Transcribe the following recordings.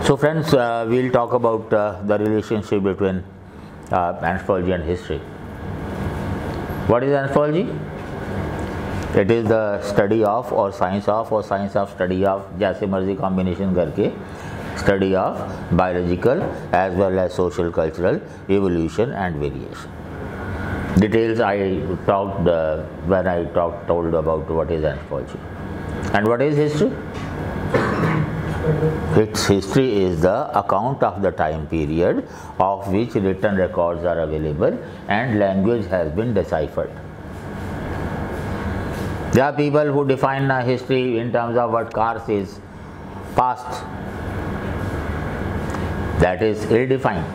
So friends, we'll talk about the relationship between anthropology and history. What is anthropology? It is the study of or science of study of, जैसे मर्जी combination करके study of biological as well as social cultural evolution and variation. Details I talked when I told about what is anthropology. And what is history? Its history is the account of the time period of which written records are available and language has been deciphered. There are people who define history in terms of what Kars is past. That is ill-defined.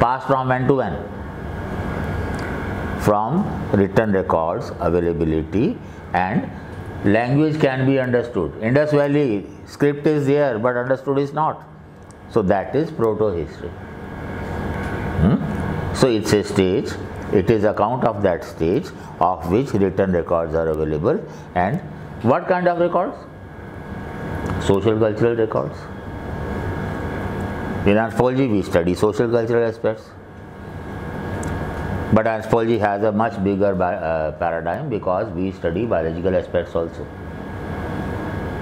Past from when to when? From written records, availability, and language can be understood. Indus Valley script is there but understood is not. So that is proto-history. So it's a stage, it is account of that stage of which written records are available. And what kind of records? Social cultural records. In anthropology we study social cultural aspects. But anthropology has a much bigger paradigm because we study biological aspects also.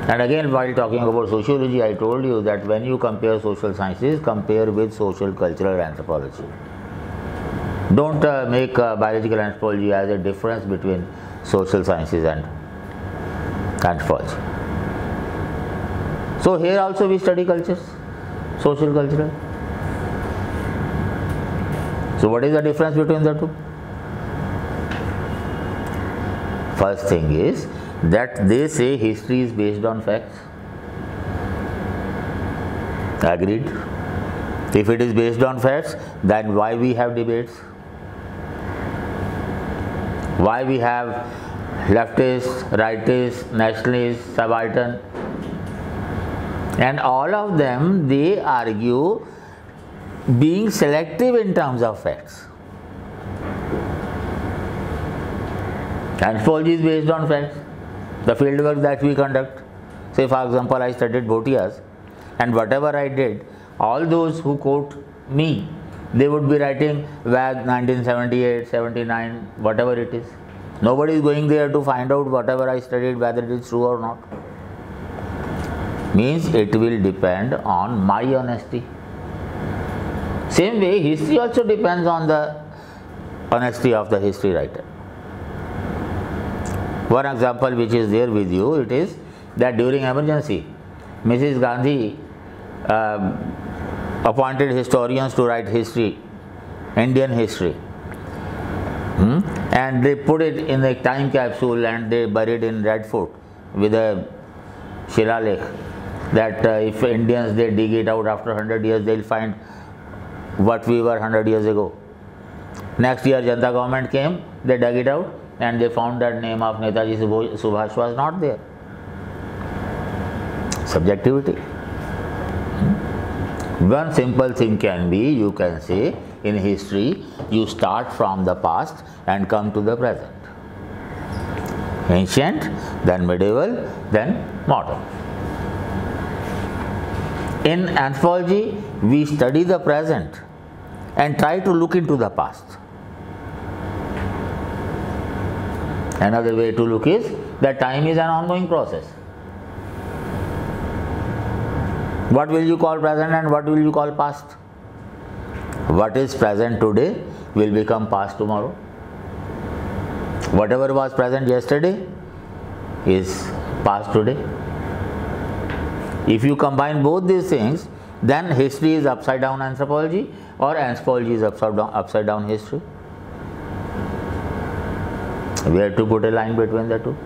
And again, while talking about sociology, I told you that when you compare social sciences, compare with social cultural anthropology. Don't make biological anthropology as a difference between social sciences and anthropology. So here also we study cultures, social cultural. So what is the difference between the two? First thing is that they say history is based on facts. Agreed. If it is based on facts, then why we have debates? Why we have leftists, rightists, nationalists, subaltern? And all of them, they argue being selective in terms of facts. Anthropology is based on facts. The fieldwork that we conduct. Say for example, I studied Bhotias, and whatever I did, all those who quote me, they would be writing VAID'S 1978, 79, whatever it is. Nobody is going there to find out whatever I studied, whether it is true or not. Means it will depend on my honesty. Same way, history also depends on the honesty of the history writer. One example which is there with you, it is that during emergency, Mrs. Gandhi appointed historians to write history, Indian history. And they put it in a time capsule and they buried in Red Fort with a Shillalekh that if Indians they dig it out after 100 years, they'll find what we were 100 years ago. Next year Janata government came, they dug it out and they found that name of Netaji Subhash was not there. Subjectivity. One simple thing can be, you can say in history, you start from the past and come to the present. Ancient, then medieval, then modern. In anthropology, we study the present and try to look into the past. Another way to look is that time is an ongoing process. What will you call present and what will you call past? What is present today will become past tomorrow. Whatever was present yesterday is past today. If you combine both these things, then history is upside down anthropology or anthropology is upside down history. Where to put a line between the two?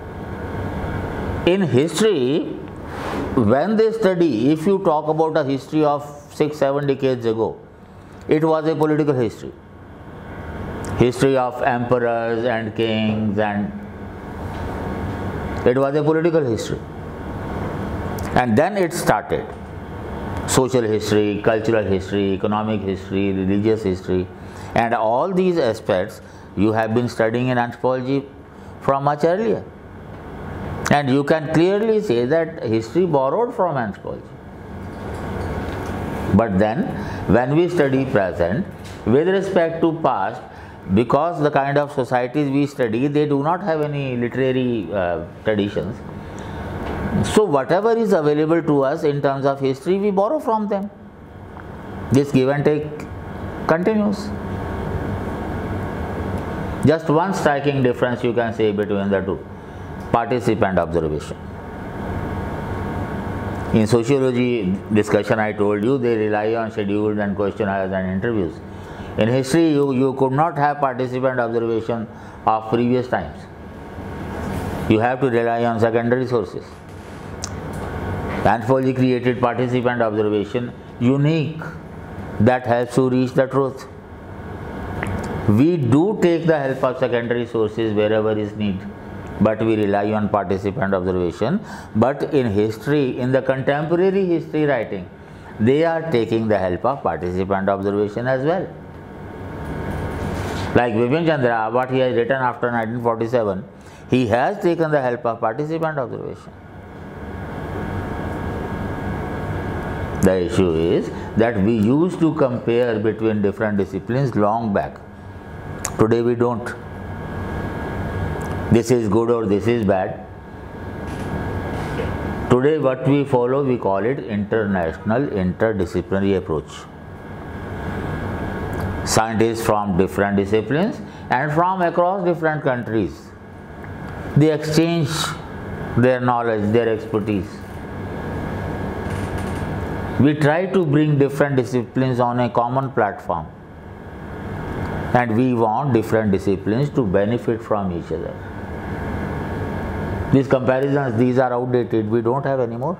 In history, when they study, if you talk about a history of 6-7 decades ago, it was a political history. History of emperors and kings, and it was a political history. And then it started social history, cultural history, economic history, religious history, and all these aspects you have been studying in anthropology from much earlier. And you can clearly say that history borrowed from anthropology. But then when we study present with respect to past, because the kind of societies we study, they do not have any literary traditions. So whatever is available to us in terms of history, we borrow from them. This give and take continues. Just one striking difference you can say between the two: participant observation. In sociology discussion, I told you they rely on schedules and questionnaires and interviews. In history, you could not have participant observation of previous times. You have to rely on secondary sources. Anthropology created participant observation unique, that helps to reach the truth. We do take the help of secondary sources wherever is need, but we rely on participant observation. But in history, in the contemporary history writing, they are taking the help of participant observation as well. Like Vipin Chandra, what he has written after 1947, he has taken the help of participant observation. The issue is that we used to compare between different disciplines long back. Today we don't. This is good or this is bad. Today what we follow, we call it international interdisciplinary approach. Scientists from different disciplines and from across different countries, they exchange their knowledge, their expertise. We try to bring different disciplines on a common platform, and we want different disciplines to benefit from each other. These comparisons, these are outdated, we don't have anymore.